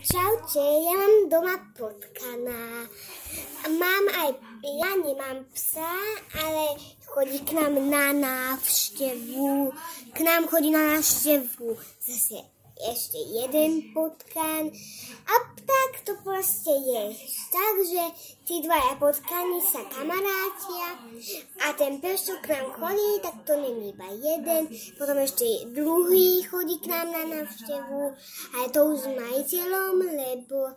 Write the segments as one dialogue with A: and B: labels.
A: Čaute, ja mám doma potkana. Ja nemám psa, ale chodí k nám na návštevu. Zase ešte jeden potkan. A tak to proste je. Takže tí dvaja potkani sa kamarátia a ten pes, čo k nám chodí, tak to není iba jeden. Potom ešte druhý chodí k nám na návštevu, ale to už s majiteľom, lebo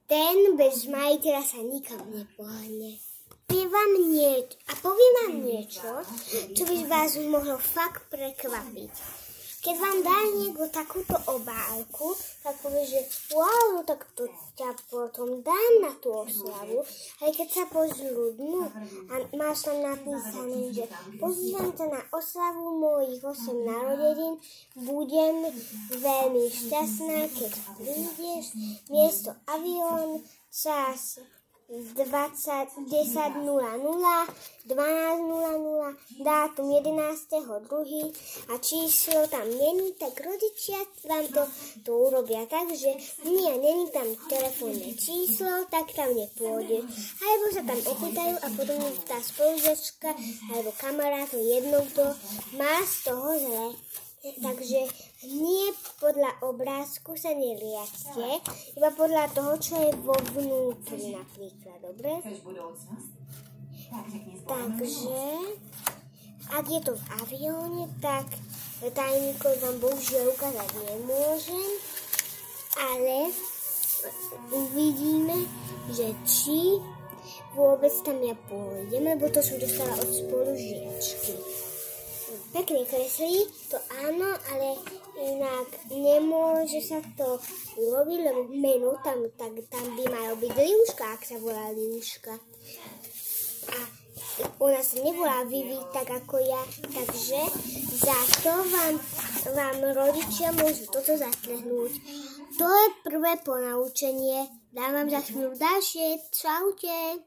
A: ten bez majiteľa sa nikam nepohne. Poviem vám niečo, čo by vás mohlo fakt prekvapiť. Keď vám dá niekto takúto obálku, tak povie, že wow, tak to ťa potom dám na tú oslavu. Ale keď sa pozľudnú a máš tam napísané, že pozývam ťa na oslavu mojich 8 narodenín, budem veľmi šťastná, keď prídeš, miesto avión, čas 10:00, 12:00, dátum 11.2. a číslo tam není, tak rodičia vám to urobia tak, že není tam telefónne číslo, tak tam nepôjde. Alebo sa tam opýtajú a potom tá spolužiačka alebo kamarát, to jedno, kto má z toho zle. Takže nie podľa obrázku sa neriadte, iba podľa toho, čo je vo vnútri napríklad, dobre? Takže, ak je to v avióne, tak tajný kód vám bohužiaľ ukázať nemôžem, ale uvidíme, že či vôbec tam ja pôjdem, lebo to som dostala od spolužiačky. Pekne kreslí, to áno, ale inak nemôže sa to urobiť, lebo meno tam by malo byť Liuška, ak sa volá Liuška. A ona sa nevolá Vivi tak ako ja, takže za to vám rodičia môžu toto zatrehnúť. To je prvé ponaučenie. Dám vám za chvíľu ďalšie. Čaute.